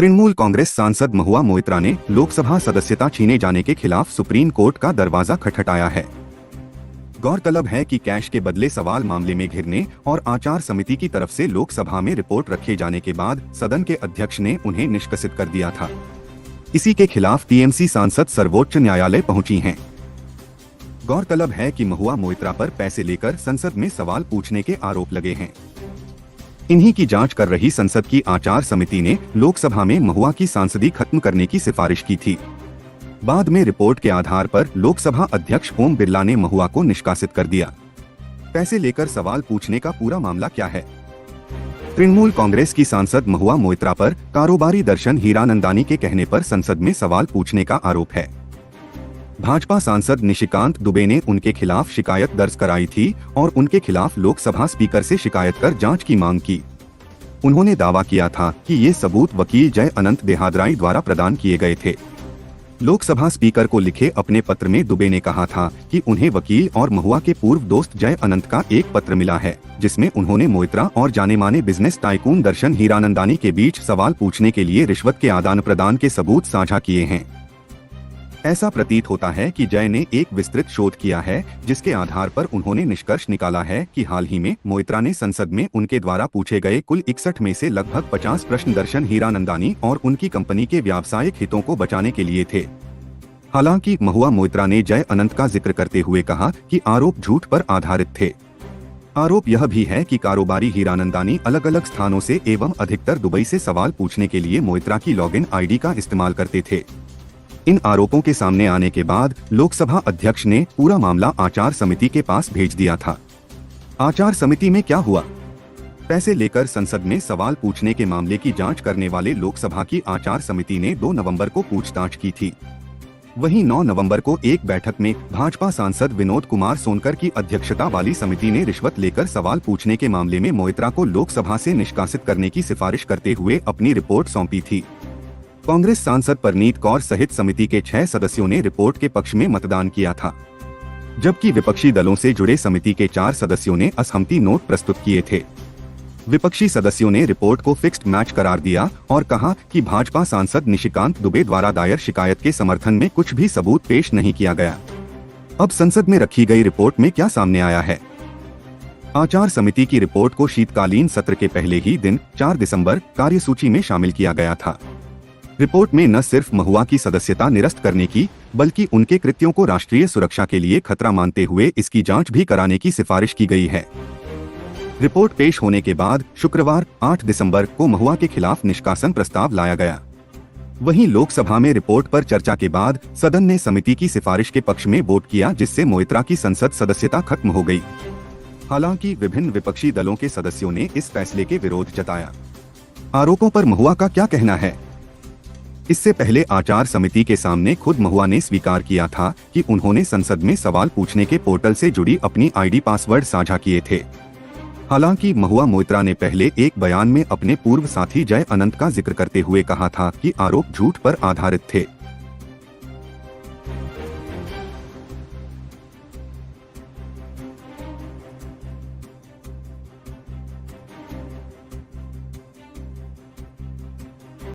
तृणमूल कांग्रेस सांसद महुआ मोइत्रा ने लोकसभा सदस्यता छीने जाने के खिलाफ सुप्रीम कोर्ट का दरवाजा खटखटाया है। गौरतलब है कि कैश के बदले सवाल मामले में घिरने और आचार समिति की तरफ से लोकसभा में रिपोर्ट रखे जाने के बाद सदन के अध्यक्ष ने उन्हें निष्कासित कर दिया था। इसी के खिलाफ टीएमसी सांसद सर्वोच्च न्यायालय पहुंची हैं। गौरतलब है कि महुआ मोइत्रा पर पैसे लेकर संसद में सवाल पूछने के आरोप लगे हैं। इन्हीं की जांच कर रही संसद की आचार समिति ने लोकसभा में महुआ की सांसदी खत्म करने की सिफारिश की थी। बाद में रिपोर्ट के आधार पर लोकसभा अध्यक्ष ओम बिरला ने महुआ को निष्कासित कर दिया। पैसे लेकर सवाल पूछने का पूरा मामला क्या है? तृणमूल कांग्रेस की सांसद महुआ मोइत्रा पर कारोबारी दर्शन हीरानंदानी के कहने पर संसद में सवाल पूछने का आरोप है। भाजपा सांसद निशिकांत दुबे ने उनके खिलाफ शिकायत दर्ज कराई थी और उनके खिलाफ लोकसभा स्पीकर से शिकायत कर जांच की मांग की। उन्होंने दावा किया था कि ये सबूत वकील जय अनंत देहादराई द्वारा प्रदान किए गए थे। लोकसभा स्पीकर को लिखे अपने पत्र में दुबे ने कहा था कि उन्हें वकील और महुआ के पूर्व दोस्त जय अनंत का एक पत्र मिला है, जिसमें उन्होंने मोइत्रा और जाने माने बिजनेस टाइकून दर्शन हीरानंदानी के बीच सवाल पूछने के लिए रिश्वत के आदान प्रदान के सबूत साझा किए हैं। ऐसा प्रतीत होता है कि जय ने एक विस्तृत शोध किया है, जिसके आधार पर उन्होंने निष्कर्ष निकाला है कि हाल ही में मोइत्रा ने संसद में उनके द्वारा पूछे गए कुल 61 में से लगभग 50 प्रश्न दर्शन हीरानंदानी और उनकी कंपनी के व्यावसायिक हितों को बचाने के लिए थे। हालांकि महुआ मोइत्रा ने जय अनंत का जिक्र करते हुए कहा कि आरोप झूठ पर आधारित थे। आरोप यह भी है कि कारोबारी हीरानंदानी अलग अलग स्थानों से एवं अधिकतर दुबई से सवाल पूछने के लिए मोइत्रा की लॉगिन आईडी का इस्तेमाल करते थे। इन आरोपों के सामने आने के बाद लोकसभा अध्यक्ष ने पूरा मामला आचार समिति के पास भेज दिया था। आचार समिति में क्या हुआ? पैसे लेकर संसद में सवाल पूछने के मामले की जांच करने वाले लोकसभा की आचार समिति ने 2 नवंबर को पूछताछ की थी। वहीं 9 नवंबर को एक बैठक में भाजपा सांसद विनोद कुमार सोनकर की अध्यक्षता वाली समिति ने रिश्वत लेकर सवाल पूछने के मामले में मोइत्रा को लोकसभा से निष्कासित करने की सिफारिश करते हुए अपनी रिपोर्ट सौंपी थी। कांग्रेस सांसद परनीत कौर सहित समिति के 6 सदस्यों ने रिपोर्ट के पक्ष में मतदान किया था, जबकि विपक्षी दलों से जुड़े समिति के 4 सदस्यों ने असहमति नोट प्रस्तुत किए थे। विपक्षी सदस्यों ने रिपोर्ट को फिक्स्ड मैच करार दिया और कहा कि भाजपा सांसद निशिकांत दुबे द्वारा दायर शिकायत के समर्थन में कुछ भी सबूत पेश नहीं किया गया। अब संसद में रखी गई रिपोर्ट में क्या सामने आया है? आचार समिति की रिपोर्ट को शीतकालीन सत्र के पहले ही दिन 4 दिसंबर कार्यसूची में शामिल किया गया था। रिपोर्ट में न सिर्फ महुआ की सदस्यता निरस्त करने की, बल्कि उनके कृत्यों को राष्ट्रीय सुरक्षा के लिए खतरा मानते हुए इसकी जांच भी कराने की सिफारिश की गई है। रिपोर्ट पेश होने के बाद शुक्रवार 8 दिसंबर को महुआ के खिलाफ निष्कासन प्रस्ताव लाया गया। वहीं लोकसभा में रिपोर्ट पर चर्चा के बाद सदन ने समिति की सिफारिश के पक्ष में वोट किया, जिससे मोइत्रा की संसद सदस्यता खत्म हो गई। हालांकि विभिन्न विपक्षी दलों के सदस्यों ने इस फैसले के विरोध जताया। आरोपों पर महुआ का क्या कहना है? इससे पहले आचार समिति के सामने खुद महुआ ने स्वीकार किया था कि उन्होंने संसद में सवाल पूछने के पोर्टल से जुड़ी अपनी आईडी पासवर्ड साझा किए थे। हालांकि महुआ मोइत्रा ने पहले एक बयान में अपने पूर्व साथी जय अनंत का जिक्र करते हुए कहा था कि आरोप झूठ पर आधारित थे।